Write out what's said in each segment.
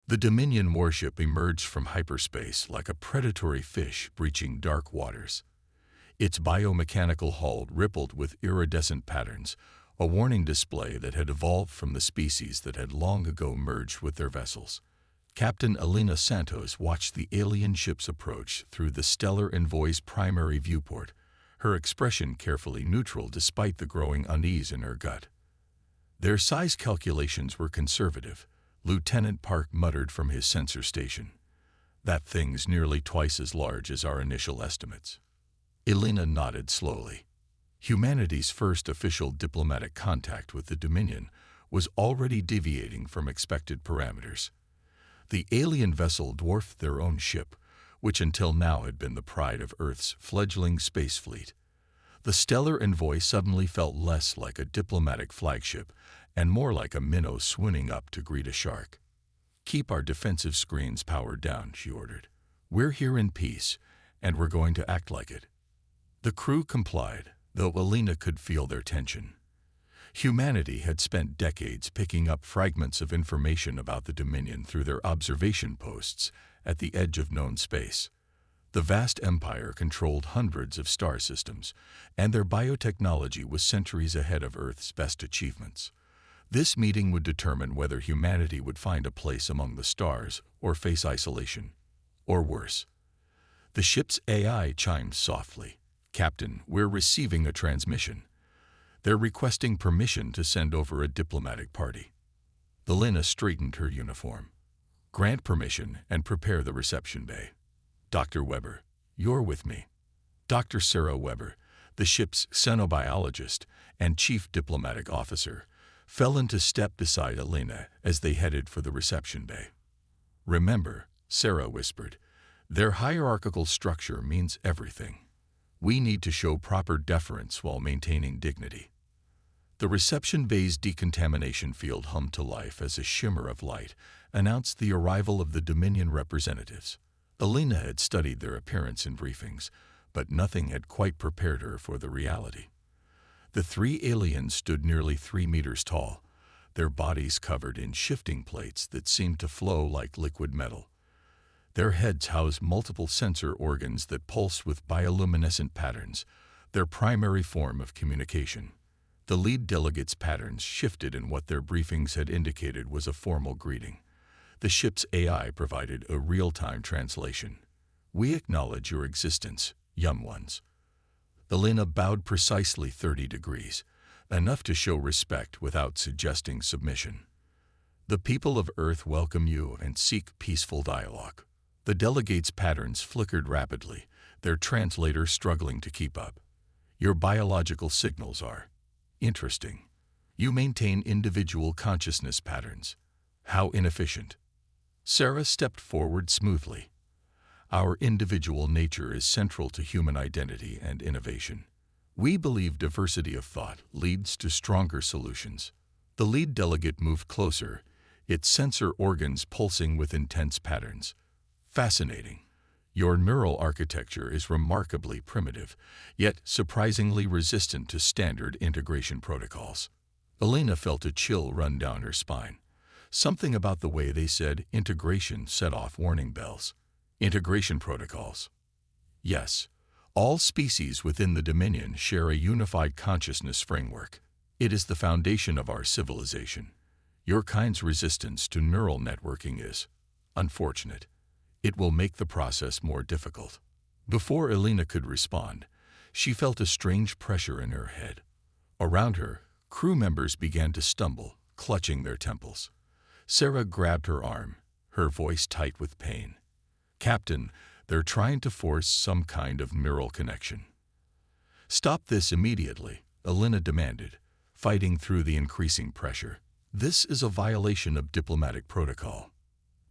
The Dominion warship emerged from hyperspace like a predatory fish breaching dark waters. Its biomechanical hull rippled with iridescent patterns, a warning display that had evolved from the species that had long ago merged with their vessels. Captain Elena Santos watched the alien ships approach through the Stellar Envoy's primary viewport, her expression carefully neutral despite the growing unease in her gut. Their size calculations were conservative, Lieutenant Park muttered from his sensor station. That thing's nearly twice as large as our initial estimates. Elena nodded slowly. Humanity's first official diplomatic contact with the Dominion was already deviating from expected parameters. The alien vessel dwarfed their own ship, which until now had been the pride of Earth's fledgling space fleet. The Stellar Envoy suddenly felt less like a diplomatic flagship and more like a minnow swooning up to greet a shark. "Keep our defensive screens powered down," she ordered. "We're here in peace, and we're going to act like it." The crew complied, though Elena could feel their tension. Humanity had spent decades picking up fragments of information about the Dominion through their observation posts at the edge of known space. The vast empire controlled hundreds of star systems, and their biotechnology was centuries ahead of Earth's best achievements. This meeting would determine whether humanity would find a place among the stars or face isolation. Or worse. The ship's AI chimed softly. "Captain, we're receiving a transmission. They're requesting permission to send over a diplomatic party." Elena straightened her uniform. "Grant permission and prepare the reception bay. Dr. Weber, you're with me." Dr. Sarah Weber, the ship's xenobiologist and chief diplomatic officer, fell into step beside Elena as they headed for the reception bay. "Remember," Sarah whispered, "their hierarchical structure means everything. We need to show proper deference while maintaining dignity." The reception bay's decontamination field hummed to life as a shimmer of light announced the arrival of the Dominion representatives. Elena had studied their appearance in briefings, but nothing had quite prepared her for the reality. The three aliens stood nearly 3 meters tall, their bodies covered in shifting plates that seemed to flow like liquid metal. Their heads housed multiple sensor organs that pulsed with bioluminescent patterns, their primary form of communication. The lead delegates' patterns shifted in what their briefings had indicated was a formal greeting. The ship's AI provided a real-time translation. "We acknowledge your existence, young ones." Elena bowed precisely 30 degrees, enough to show respect without suggesting submission. "The people of Earth welcome you and seek peaceful dialogue." The delegates' patterns flickered rapidly, their translator struggling to keep up. "Your biological signals are interesting. You maintain individual consciousness patterns. How inefficient." Sarah stepped forward smoothly. "Our individual nature is central to human identity and innovation. We believe diversity of thought leads to stronger solutions." The lead delegate moved closer, its sensor organs pulsing with intense patterns. "Fascinating. Your neural architecture is remarkably primitive, yet surprisingly resistant to standard integration protocols." Elena felt a chill run down her spine. Something about the way they said integration set off warning bells. Integration protocols. Yes, all species within the Dominion share a unified consciousness framework. It is the foundation of our civilization. Your kind's resistance to neural networking is unfortunate. It will make the process more difficult. Before Elena could respond, she felt a strange pressure in her head. Around her, crew members began to stumble, clutching their temples. Sarah grabbed her arm, her voice tight with pain. "Captain, they're trying to force some kind of neural connection." "Stop this immediately," Elena demanded, fighting through the increasing pressure. "This is a violation of diplomatic protocol."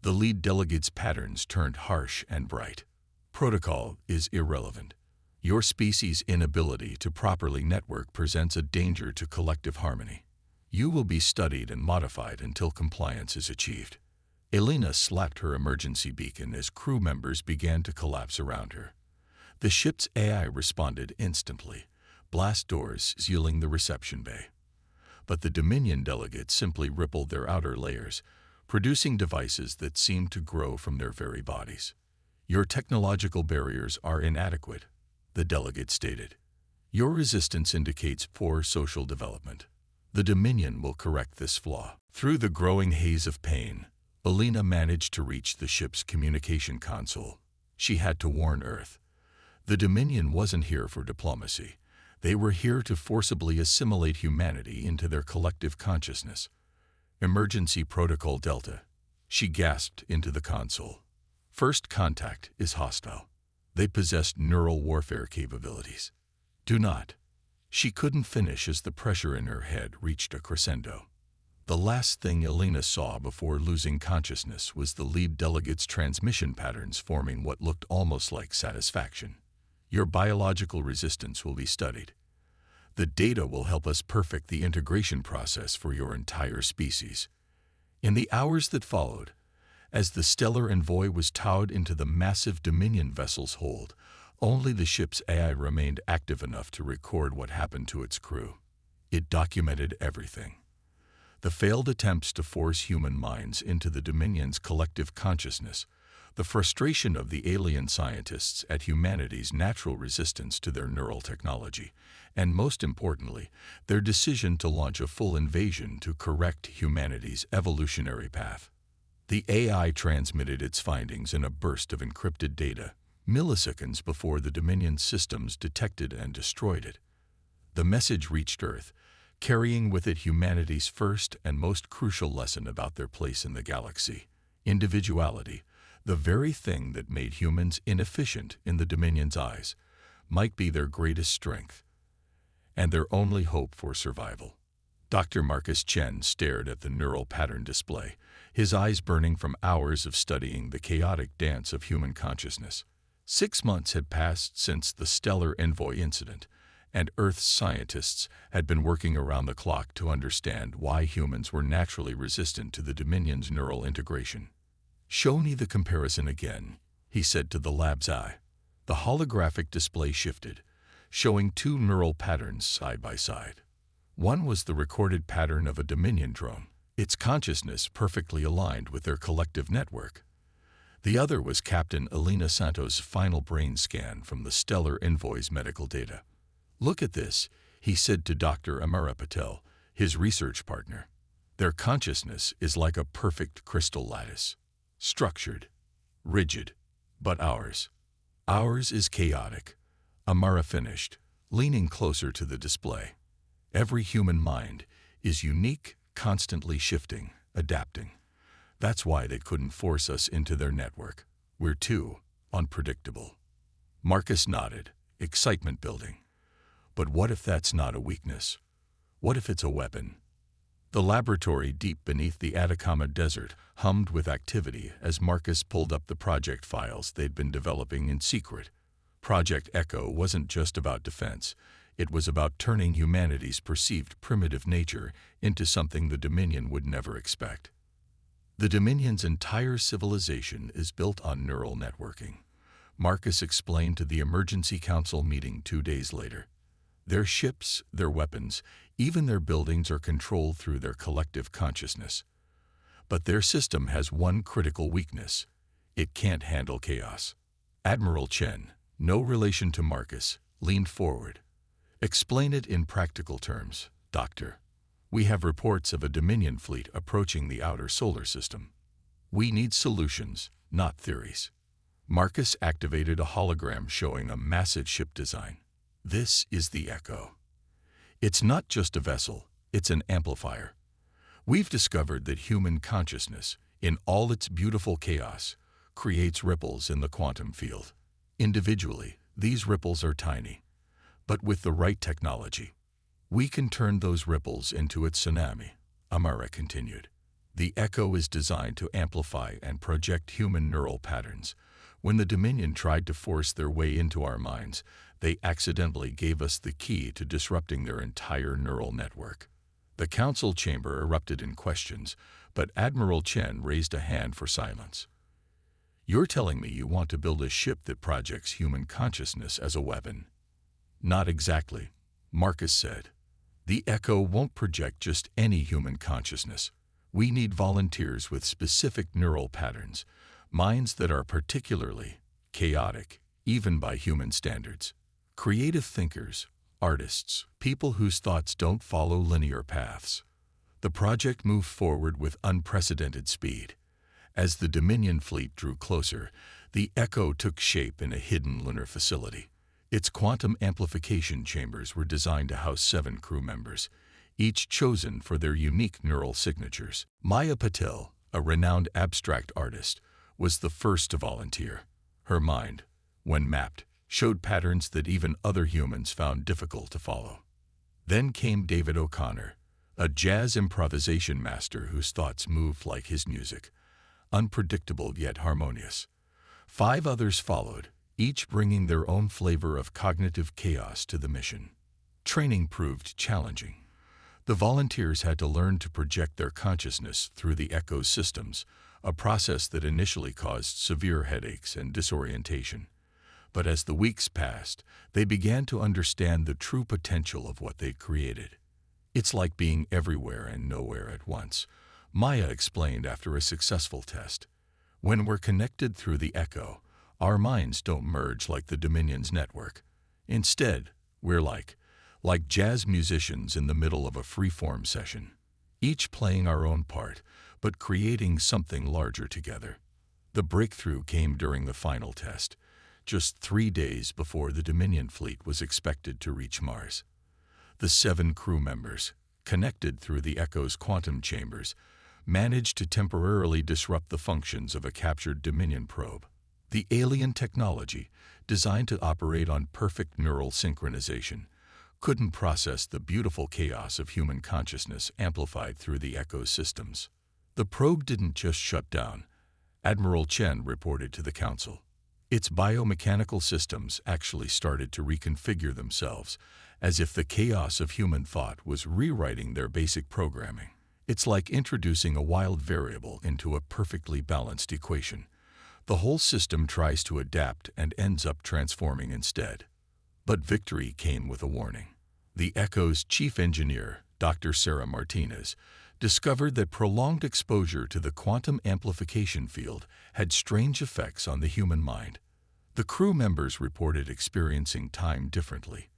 The lead delegate's patterns turned harsh and bright. "Protocol is irrelevant. Your species' inability to properly network presents a danger to collective harmony. You will be studied and modified until compliance is achieved." Elena slapped her emergency beacon as crew members began to collapse around her. The ship's AI responded instantly, blast doors sealing the reception bay. But the Dominion delegates simply rippled their outer layers, producing devices that seem to grow from their very bodies. Your technological barriers are inadequate, the delegate stated. Your resistance indicates poor social development. The Dominion will correct this flaw. Through the growing haze of pain, Alina managed to reach the ship's communication console. She had to warn Earth. The Dominion wasn't here for diplomacy. They were here to forcibly assimilate humanity into their collective consciousness. Emergency Protocol Delta. She gasped into the console. First contact is hostile. They possessed neural warfare capabilities. Do not. She couldn't finish as the pressure in her head reached a crescendo. The last thing Alina saw before losing consciousness was the lead delegate's transmission patterns forming what looked almost like satisfaction. Your biological resistance will be studied. The data will help us perfect the integration process for your entire species. In the hours that followed, as the stellar envoy was towed into the massive Dominion vessel's hold, only the ship's AI remained active enough to record what happened to its crew. It documented everything. The failed attempts to force human minds into the Dominion's collective consciousness, the frustration of the alien scientists at humanity's natural resistance to their neural technology, and most importantly, their decision to launch a full invasion to correct humanity's evolutionary path. The AI transmitted its findings in a burst of encrypted data, milliseconds before the Dominion systems detected and destroyed it. The message reached Earth, carrying with it humanity's first and most crucial lesson about their place in the galaxy: individuality. The very thing that made humans inefficient in the Dominion's eyes might be their greatest strength and their only hope for survival. Dr. Marcus Chen stared at the neural pattern display, his eyes burning from hours of studying the chaotic dance of human consciousness. 6 months had passed since the stellar envoy incident, and Earth's scientists had been working around the clock to understand why humans were naturally resistant to the Dominion's neural integration. "Show me the comparison again," he said to the lab's eye. The holographic display shifted, showing 2 neural patterns side by side. One was the recorded pattern of a Dominion drone, its consciousness perfectly aligned with their collective network. The other was Captain Alina Santos' final brain scan from the stellar envoy's medical data. "Look at this," he said to Dr. Amara Patel, his research partner. "Their consciousness is like a perfect crystal lattice. Structured, rigid, but ours is chaotic," Amara finished, leaning closer to the display. "Every human mind is unique, constantly shifting, adapting. That's why they couldn't force us into their network. We're too unpredictable." Marcus nodded, excitement building. But what if that's not a weakness? What if it's a weapon? The laboratory deep beneath the Atacama Desert hummed with activity as Marcus pulled up the project files they'd been developing in secret. Project Echo wasn't just about defense. It was about turning humanity's perceived primitive nature into something the Dominion would never expect. The Dominion's entire civilization is built on neural networking, Marcus explained to the Emergency Council meeting 2 days later. Their ships, their weapons, even their buildings are controlled through their collective consciousness. But their system has one critical weakness: it can't handle chaos. Admiral Chen, no relation to Marcus, leaned forward. "Explain it in practical terms, Doctor. We have reports of a Dominion fleet approaching the outer solar system. We need solutions, not theories." Marcus activated a hologram showing a massive ship design. "This is the Echo. It's not just a vessel, it's an amplifier. We've discovered that human consciousness, in all its beautiful chaos, creates ripples in the quantum field. Individually, these ripples are tiny. But with the right technology, we can turn those ripples into a tsunami," Amara continued. "The Echo is designed to amplify and project human neural patterns. When the Dominion tried to force their way into our minds, they accidentally gave us the key to disrupting their entire neural network." The council chamber erupted in questions, but Admiral Chen raised a hand for silence. "You're telling me you want to build a ship that projects human consciousness as a weapon?" "Not exactly," Marcus said. "The Echo won't project just any human consciousness. We need volunteers with specific neural patterns, minds that are particularly chaotic, even by human standards. Creative thinkers, artists, people whose thoughts don't follow linear paths. The project moved forward with unprecedented speed. As the Dominion fleet drew closer, the Echo took shape in a hidden lunar facility. Its quantum amplification chambers were designed to house 7 crew members, each chosen for their unique neural signatures. Maya Patel, a renowned abstract artist, was the first to volunteer. Her mind, when mapped, showed patterns that even other humans found difficult to follow. Then came David O'Connor, a jazz improvisation master whose thoughts moved like his music, unpredictable yet harmonious. 5 others followed, each bringing their own flavor of cognitive chaos to the mission. Training proved challenging. The volunteers had to learn to project their consciousness through the Echo's systems, a process that initially caused severe headaches and disorientation. But as the weeks passed, they began to understand the true potential of what they'd created. It's like being everywhere and nowhere at once, Maya explained after a successful test. When we're connected through the Echo, our minds don't merge like the Dominion's network. Instead, we're like jazz musicians in the middle of a free-form session, each playing our own part, but creating something larger together. The breakthrough came during the final test, just 3 days before the Dominion fleet was expected to reach Mars. The 7 crew members, connected through the Echo's quantum chambers, managed to temporarily disrupt the functions of a captured Dominion probe. The alien technology, designed to operate on perfect neural synchronization, couldn't process the beautiful chaos of human consciousness amplified through the Echo's systems. The probe didn't just shut down, Admiral Chen reported to the Council. Its biomechanical systems actually started to reconfigure themselves, as if the chaos of human thought was rewriting their basic programming. It's like introducing a wild variable into a perfectly balanced equation. The whole system tries to adapt and ends up transforming instead. But victory came with a warning. The Echo's chief engineer, Dr. Sarah Martinez, discovered that prolonged exposure to the quantum amplification field had strange effects on the human mind. The crew members reported experiencing time differently,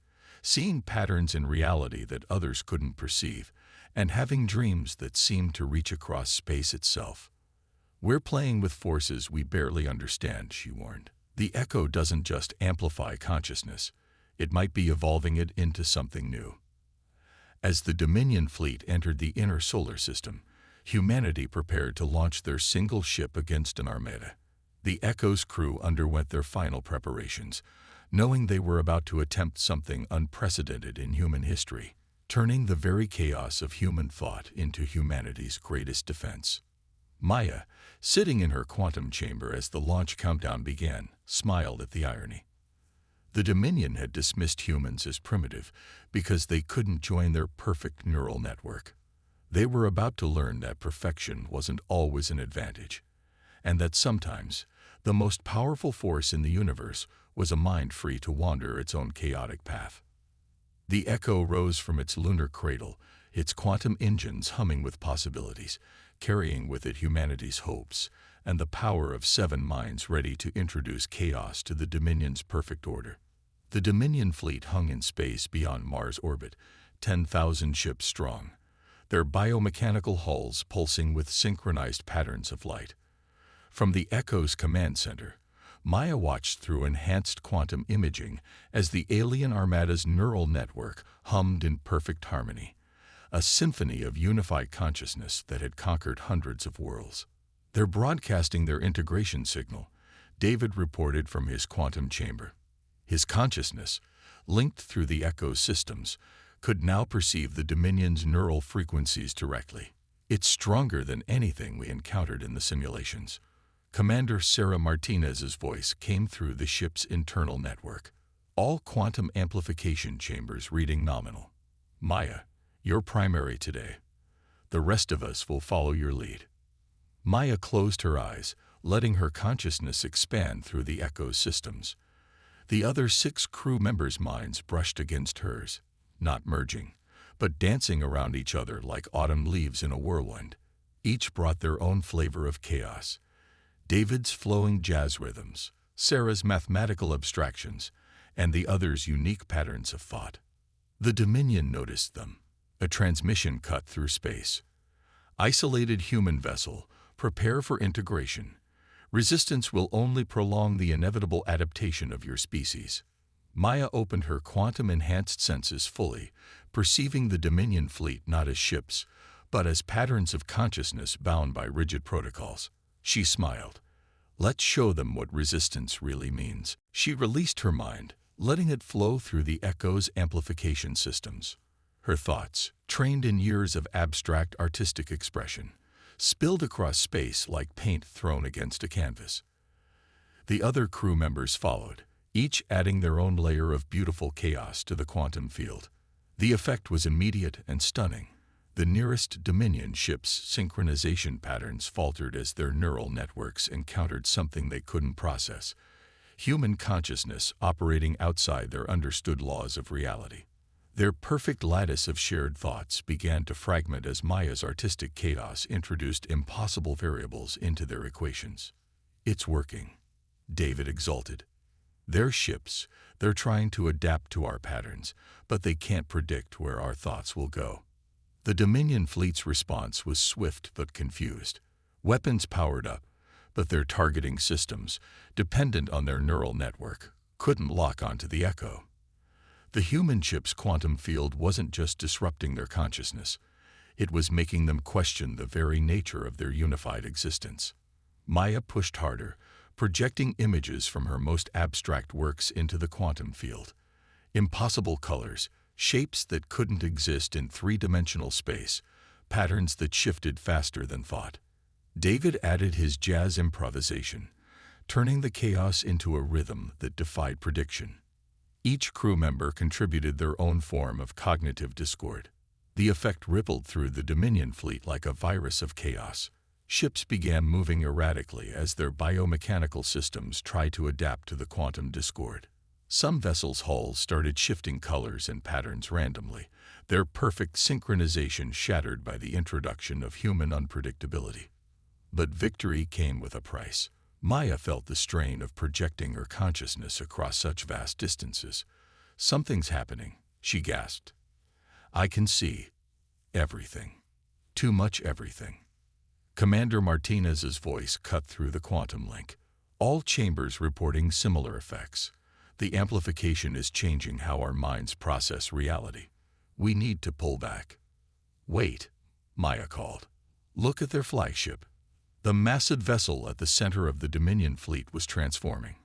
seeing patterns in reality that others couldn't perceive, and having dreams that seemed to reach across space itself. "We're playing with forces we barely understand," she warned. The Echo doesn't just amplify consciousness, it might be evolving it into something new. As the Dominion fleet entered the inner solar system, humanity prepared to launch their single ship against an armada. The Echo's crew underwent their final preparations, knowing they were about to attempt something unprecedented in human history, turning the very chaos of human thought into humanity's greatest defense. Maya, sitting in her quantum chamber as the launch countdown began, smiled at the irony. The Dominion had dismissed humans as primitive because they couldn't join their perfect neural network. They were about to learn that perfection wasn't always an advantage, and that sometimes the most powerful force in the universe was a mind free to wander its own chaotic path. The Echo rose from its lunar cradle, its quantum engines humming with possibilities, carrying with it humanity's hopes and the power of 7 minds ready to introduce chaos to the Dominion's perfect order. The Dominion fleet hung in space beyond Mars' orbit, 10,000 ships strong, their biomechanical hulls pulsing with synchronized patterns of light. From the Echo's command center, Maya watched through enhanced quantum imaging as the alien armada's neural network hummed in perfect harmony, a symphony of unified consciousness that had conquered hundreds of worlds. "They're broadcasting their integration signal," David reported from his quantum chamber. His consciousness, linked through the Echo systems, could now perceive the Dominion's neural frequencies directly. "It's stronger than anything we encountered in the simulations." Commander Sarah Martinez's voice came through the ship's internal network, all quantum amplification chambers reading nominal. "Maya, you're primary today. The rest of us will follow your lead." Maya closed her eyes, letting her consciousness expand through the Echo systems. The other 6 crew members' minds brushed against hers, not merging, but dancing around each other like autumn leaves in a whirlwind. Each brought their own flavor of chaos. David's flowing jazz rhythms, Sarah's mathematical abstractions, and the other's unique patterns of thought. The Dominion noticed them. A transmission cut through space. Isolated human vessel, prepare for integration. Resistance will only prolong the inevitable adaptation of your species. Maya opened her quantum-enhanced senses fully, perceiving the Dominion fleet not as ships, but as patterns of consciousness bound by rigid protocols. She smiled. Let's show them what resistance really means. She released her mind, letting it flow through the echo's amplification systems. Her thoughts, trained in years of abstract artistic expression, spilled across space like paint thrown against a canvas. The other crew members followed, each adding their own layer of beautiful chaos to the quantum field. The effect was immediate and stunning. The nearest Dominion ship's synchronization patterns faltered as their neural networks encountered something they couldn't process: human consciousness operating outside their understood laws of reality. Their perfect lattice of shared thoughts began to fragment as Maya's artistic chaos introduced impossible variables into their equations. It's working, David exulted. They're ships, they're trying to adapt to our patterns, but they can't predict where our thoughts will go. The Dominion fleet's response was swift but confused. Weapons powered up, but their targeting systems, dependent on their neural network, couldn't lock onto the Echo. The human ship's quantum field wasn't just disrupting their consciousness, it was making them question the very nature of their unified existence. Maya pushed harder, projecting images from her most abstract works into the quantum field. Impossible colors, shapes that couldn't exist in three-dimensional space, patterns that shifted faster than thought. David added his jazz improvisation, turning the chaos into a rhythm that defied prediction. Each crew member contributed their own form of cognitive discord. The effect rippled through the Dominion fleet like a virus of chaos. Ships began moving erratically as their biomechanical systems tried to adapt to the quantum discord. Some vessels' hulls started shifting colors and patterns randomly, their perfect synchronization shattered by the introduction of human unpredictability. But victory came with a price. Maya felt the strain of projecting her consciousness across such vast distances. "Something's happening," she gasped. "I can see everything. Too much everything." Commander Martinez's voice cut through the quantum link. All chambers reporting similar effects. The amplification is changing how our minds process reality. We need to pull back. "Wait," Maya called. "Look at their flagship." The massive vessel at the center of the Dominion fleet was transforming.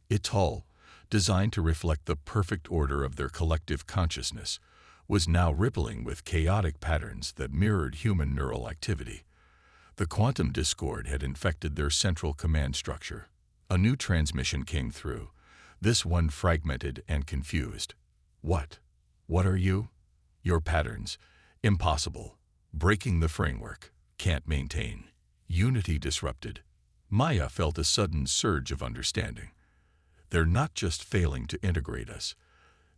Its hull, designed to reflect the perfect order of their collective consciousness, was now rippling with chaotic patterns that mirrored human neural activity. The quantum discord had infected their central command structure. A new transmission came through, this one fragmented and confused. What are you? Your patterns. Impossible. Breaking the framework. Can't maintain. Unity disrupted. Maya felt a sudden surge of understanding. They're not just failing to integrate us.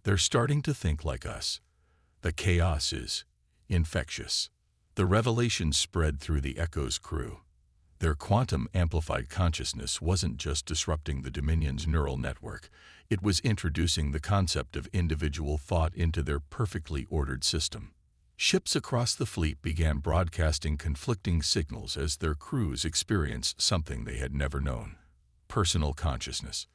They're starting to think like us. The chaos is infectious. The revelation spread through the Echo's crew. Their quantum-amplified consciousness wasn't just disrupting the Dominion's neural network, it was introducing the concept of individual thought into their perfectly ordered system. Ships across the fleet began broadcasting conflicting signals as their crews experienced something they had never known: personal consciousness.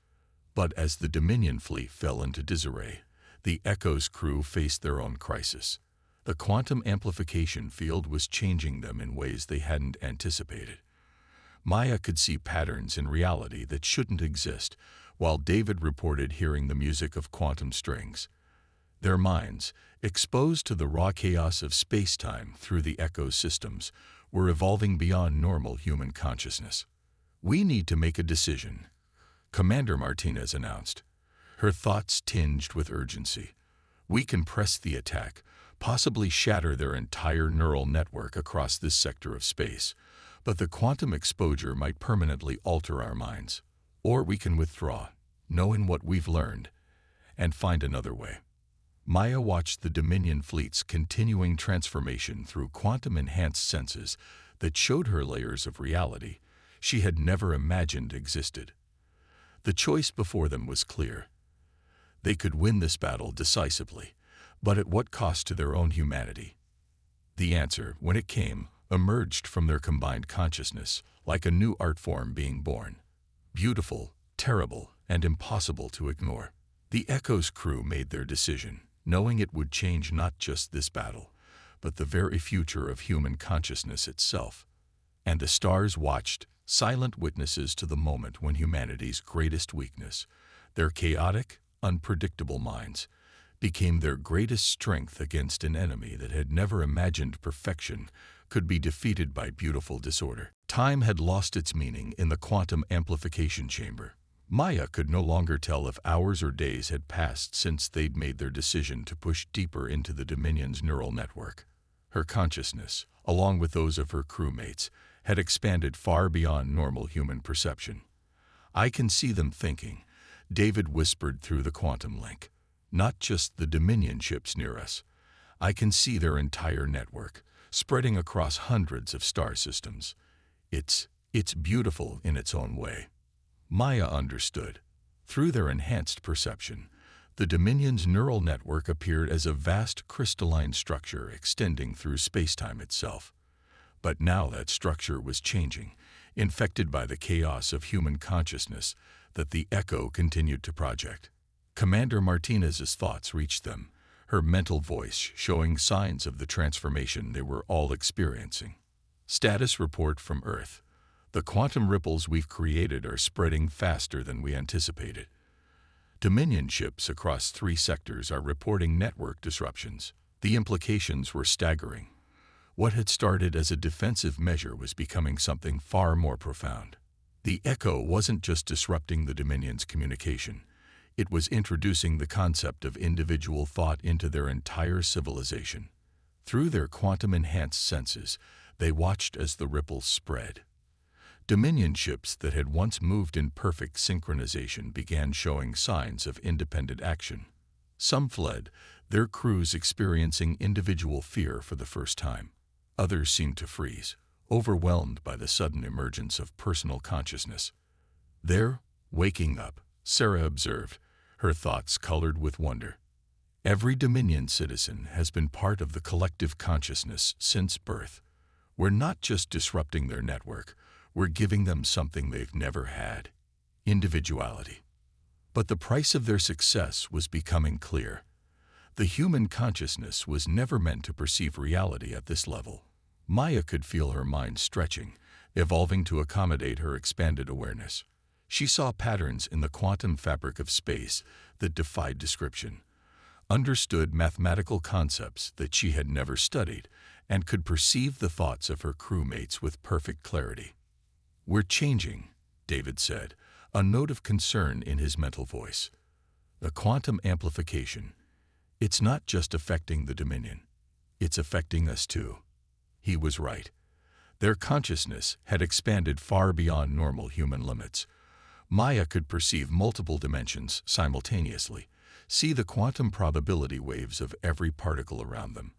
But as the Dominion fleet fell into disarray, the Echo's crew faced their own crisis. The quantum amplification field was changing them in ways they hadn't anticipated. Maya could see patterns in reality that shouldn't exist, while David reported hearing the music of quantum strings. Their minds, exposed to the raw chaos of space-time through the Echo systems, were evolving beyond normal human consciousness. "We need to make a decision," Commander Martinez announced. Her thoughts tinged with urgency. "We can press the attack, possibly shatter their entire neural network across this sector of space, but the quantum exposure might permanently alter our minds. Or we can withdraw, knowing what we've learned, and find another way." Maya watched the Dominion fleet's continuing transformation through quantum-enhanced senses, that showed her layers of reality she had never imagined existed. The choice before them was clear. They could win this battle decisively, but at what cost to their own humanity? The answer, when it came, emerged from their combined consciousness, like a new art form being born. Beautiful, terrible, and impossible to ignore. The Echo's crew made their decision, knowing it would change not just this battle, but the very future of human consciousness itself. And the stars watched, silent witnesses to the moment when humanity's greatest weakness, their chaotic, unpredictable minds, became their greatest strength against an enemy that had never imagined perfection could be defeated by beautiful disorder. Time had lost its meaning in the quantum amplification chamber. Maya could no longer tell if hours or days had passed since they'd made their decision to push deeper into the Dominion's neural network. Her consciousness, along with those of her crewmates, had expanded far beyond normal human perception. "I can see them thinking," David whispered through the quantum link. "Not just the Dominion ships near us. I can see their entire network, spreading across hundreds of star systems. It's beautiful in its own way." Maya understood. Through their enhanced perception, the Dominion's neural network appeared as a vast crystalline structure extending through spacetime itself. But now that structure was changing, infected by the chaos of human consciousness that the Echo continued to project. Commander Martinez's thoughts reached them, her mental voice showing signs of the transformation they were all experiencing. "Status report from Earth. The quantum ripples we've created are spreading faster than we anticipated. Dominion ships across 3 sectors are reporting network disruptions." The implications were staggering. What had started as a defensive measure was becoming something far more profound. The Echo wasn't just disrupting the Dominion's communication. It was introducing the concept of individual thought into their entire civilization. Through their quantum-enhanced senses, they watched as the ripples spread. Dominion ships that had once moved in perfect synchronization began showing signs of independent action. Some fled, their crews experiencing individual fear for the first time. Others seemed to freeze, overwhelmed by the sudden emergence of personal consciousness. There, waking up, Sarah observed, her thoughts colored with wonder. Every Dominion citizen has been part of the collective consciousness since birth. We're not just disrupting their network, we're giving them something they've never had: individuality. But the price of their success was becoming clear. The human consciousness was never meant to perceive reality at this level. Maya could feel her mind stretching, evolving to accommodate her expanded awareness. She saw patterns in the quantum fabric of space that defied description, understood mathematical concepts that she had never studied, and could perceive the thoughts of her crewmates with perfect clarity. "We're changing," David said, a note of concern in his mental voice. "The quantum amplification. It's not just affecting the Dominion. It's affecting us too." He was right. Their consciousness had expanded far beyond normal human limits. Maya could perceive multiple dimensions simultaneously, see the quantum probability waves of every particle around them,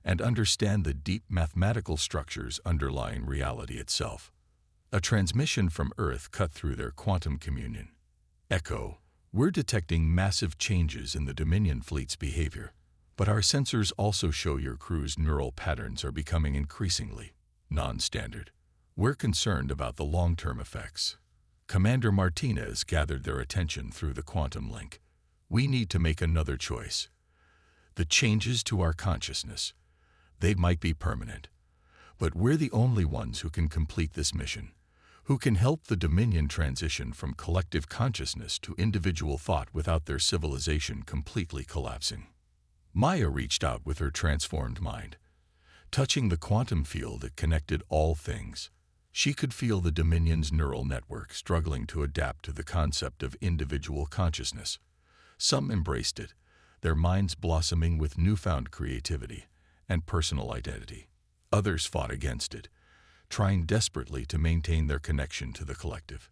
and understand the deep mathematical structures underlying reality itself. A transmission from Earth cut through their quantum communion. "Echo, we're detecting massive changes in the Dominion fleet's behavior, but our sensors also show your crew's neural patterns are becoming increasingly non-standard. We're concerned about the long-term effects." Commander Martinez gathered their attention through the quantum link. "We need to make another choice. The changes to our consciousness, they might be permanent, but we're the only ones who can complete this mission, who can help the Dominion transition from collective consciousness to individual thought without their civilization completely collapsing." Maya reached out with her transformed mind. Touching the quantum field that connected all things, she could feel the Dominion's neural network struggling to adapt to the concept of individual consciousness. Some embraced it, their minds blossoming with newfound creativity and personal identity. Others fought against it, trying desperately to maintain their connection to the collective.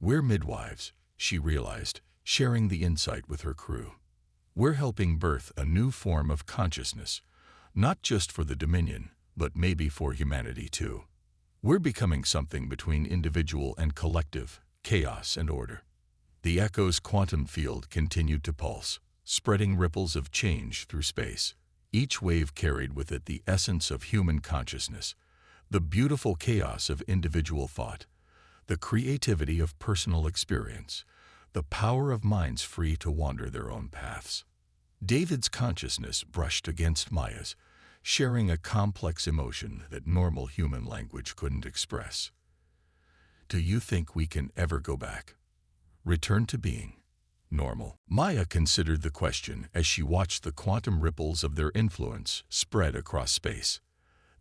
"We're midwives," she realized, sharing the insight with her crew. "We're helping birth a new form of consciousness, not just for the Dominion, but maybe for humanity too." We're becoming something between individual and collective, chaos and order. The echo's quantum field continued to pulse, spreading ripples of change through space. Each wave carried with it the essence of human consciousness, the beautiful chaos of individual thought, the creativity of personal experience, the power of minds free to wander their own paths. David's consciousness brushed against Maya's, sharing a complex emotion that normal human language couldn't express. Do you think we can ever go back? Return to being normal? Maya considered the question as she watched the quantum ripples of their influence spread across space.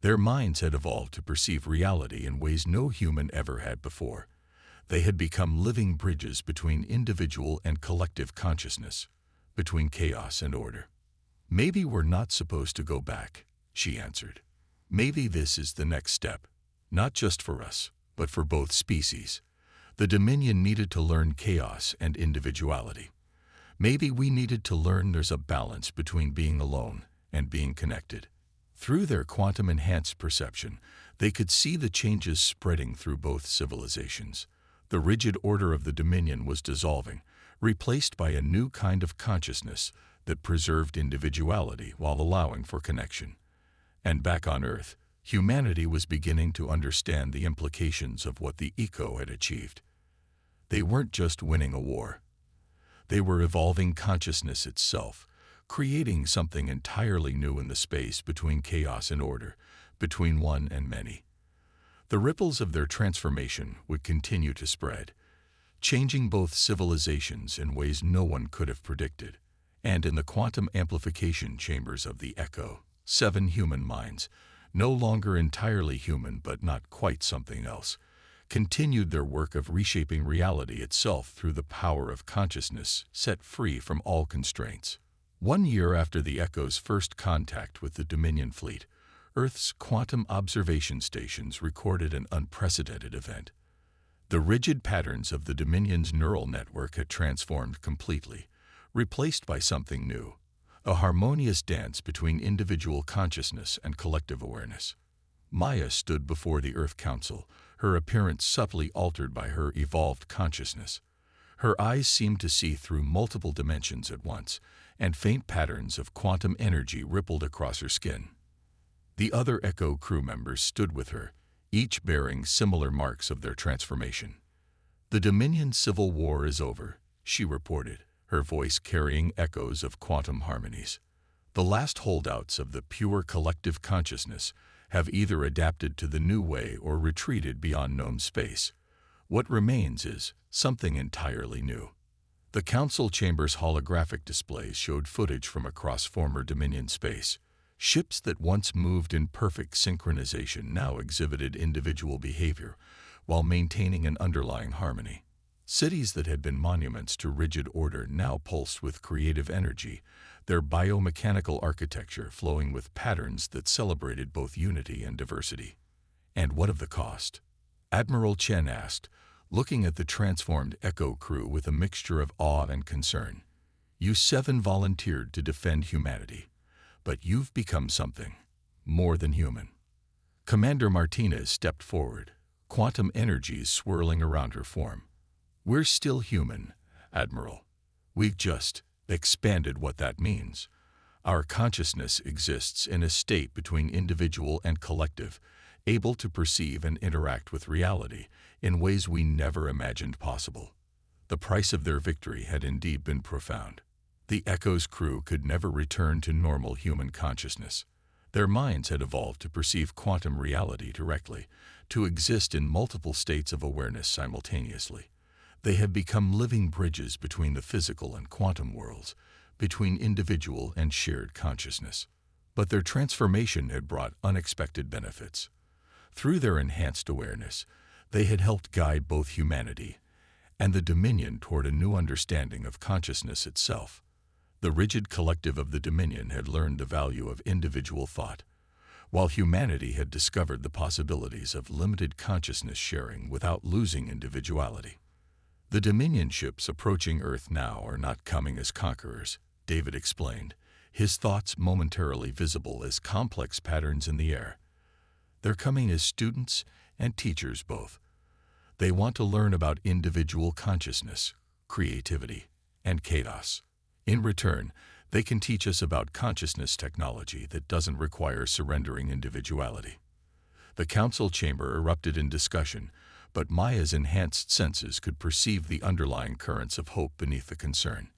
Their minds had evolved to perceive reality in ways no human ever had before. They had become living bridges between individual and collective consciousness, between chaos and order. Maybe we're not supposed to go back, she answered. Maybe this is the next step, not just for us, but for both species. The Dominion needed to learn chaos and individuality. Maybe we needed to learn there's a balance between being alone and being connected. Through their quantum-enhanced perception, they could see the changes spreading through both civilizations. The rigid order of the Dominion was dissolving, replaced by a new kind of consciousness that preserved individuality while allowing for connection. And back on Earth, humanity was beginning to understand the implications of what the Eco had achieved. They weren't just winning a war. They were evolving consciousness itself, creating something entirely new in the space between chaos and order, between one and many. The ripples of their transformation would continue to spread, changing both civilizations in ways no one could have predicted. And in the quantum amplification chambers of the Echo, 7 human minds, no longer entirely human but not quite something else, continued their work of reshaping reality itself through the power of consciousness set free from all constraints. 1 year after the Echo's first contact with the Dominion fleet, Earth's quantum observation stations recorded an unprecedented event. The rigid patterns of the Dominion's neural network had transformed completely, replaced by something new, a harmonious dance between individual consciousness and collective awareness. Maya stood before the Earth Council, her appearance subtly altered by her evolved consciousness. Her eyes seemed to see through multiple dimensions at once, and faint patterns of quantum energy rippled across her skin. The other Echo crew members stood with her, each bearing similar marks of their transformation. "The Dominion Civil War is over," she reported, her voice carrying echoes of quantum harmonies. "The last holdouts of the pure collective consciousness have either adapted to the new way or retreated beyond known space. What remains is something entirely new." The council chamber's holographic displays showed footage from across former Dominion space. Ships that once moved in perfect synchronization now exhibited individual behavior while maintaining an underlying harmony. Cities that had been monuments to rigid order now pulsed with creative energy, their biomechanical architecture flowing with patterns that celebrated both unity and diversity. "And what of the cost?" Admiral Chen asked, looking at the transformed Echo crew with a mixture of awe and concern. "You 7 volunteered to defend humanity, but you've become something more than human." Commander Martinez stepped forward, quantum energies swirling around her form. "We're still human, Admiral. We've just expanded what that means. Our consciousness exists in a state between individual and collective, able to perceive and interact with reality in ways we never imagined possible." The price of their victory had indeed been profound. The Echo's crew could never return to normal human consciousness. Their minds had evolved to perceive quantum reality directly, to exist in multiple states of awareness simultaneously. They had become living bridges between the physical and quantum worlds, between individual and shared consciousness. But their transformation had brought unexpected benefits. Through their enhanced awareness, they had helped guide both humanity and the Dominion toward a new understanding of consciousness itself. The rigid collective of the Dominion had learned the value of individual thought, while humanity had discovered the possibilities of limited consciousness sharing without losing individuality. "The Dominion ships approaching Earth now are not coming as conquerors," David explained, his thoughts momentarily visible as complex patterns in the air. "They're coming as students and teachers both. They want to learn about individual consciousness, creativity, and chaos. In return, they can teach us about consciousness technology that doesn't require surrendering individuality. The council chamber erupted in discussion, but Maya's enhanced senses could perceive the underlying currents of hope beneath the concern.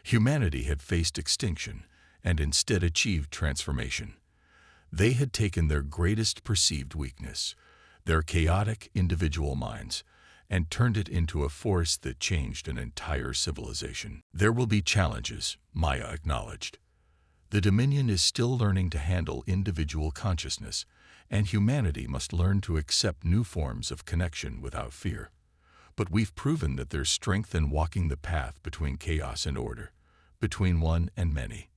Humanity had faced extinction and instead achieved transformation. They had taken their greatest perceived weakness, their chaotic individual minds, and turned it into a force that changed an entire civilization. There will be challenges, Maya acknowledged. The Dominion is still learning to handle individual consciousness, and humanity must learn to accept new forms of connection without fear. But we've proven that there's strength in walking the path between chaos and order, between one and many.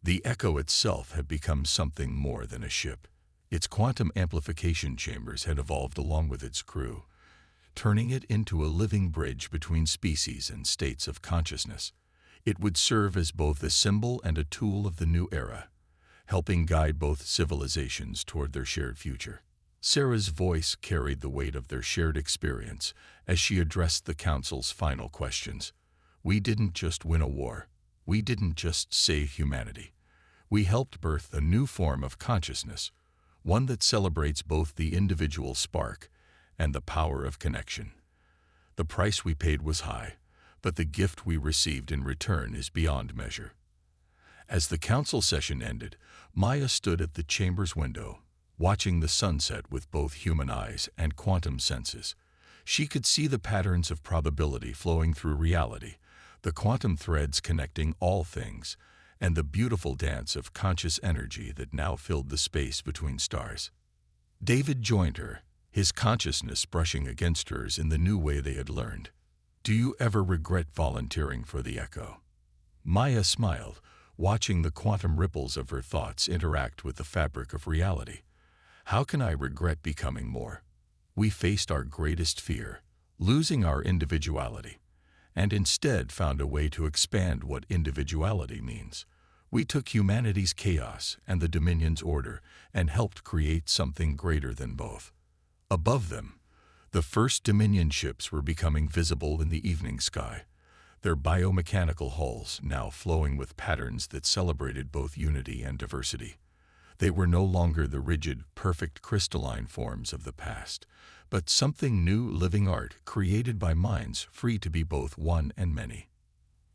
The Echo itself had become something more than a ship. Its quantum amplification chambers had evolved along with its crew, turning it into a living bridge between species and states of consciousness. It would serve as both a symbol and a tool of the new era, helping guide both civilizations toward their shared future. Sarah's voice carried the weight of their shared experience as she addressed the Council's final questions. We didn't just win a war. We didn't just save humanity. We helped birth a new form of consciousness, one that celebrates both the individual spark and the power of connection. The price we paid was high, but the gift we received in return is beyond measure. As the council session ended, Maya stood at the chamber's window, watching the sunset with both human eyes and quantum senses. She could see the patterns of probability flowing through reality, the quantum threads connecting all things, and the beautiful dance of conscious energy that now filled the space between stars. David joined her, his consciousness brushing against hers in the new way they had learned. Do you ever regret volunteering for the Echo? Maya smiled, watching the quantum ripples of her thoughts interact with the fabric of reality. How can I regret becoming more? We faced our greatest fear, losing our individuality, and instead found a way to expand what individuality means. We took humanity's chaos and the Dominion's order and helped create something greater than both. Above them, the first Dominion ships were becoming visible in the evening sky, their biomechanical hulls now flowing with patterns that celebrated both unity and diversity. They were no longer the rigid, perfect crystalline forms of the past, but something new living art created by minds free to be both one and many.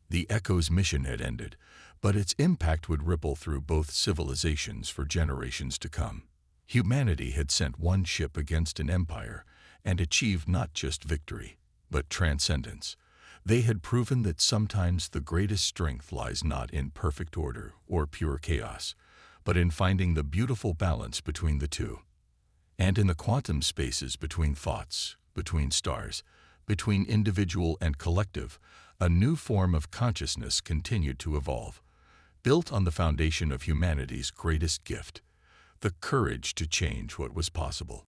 The Echo's mission had ended, but its impact would ripple through both civilizations for generations to come. Humanity had sent one ship against an empire and achieved not just victory, but transcendence. They had proven that sometimes the greatest strength lies not in perfect order or pure chaos, but in finding the beautiful balance between the two. And in the quantum spaces between thoughts, between stars, between individual and collective, a new form of consciousness continued to evolve, built on the foundation of humanity's greatest gift, the courage to change what was possible.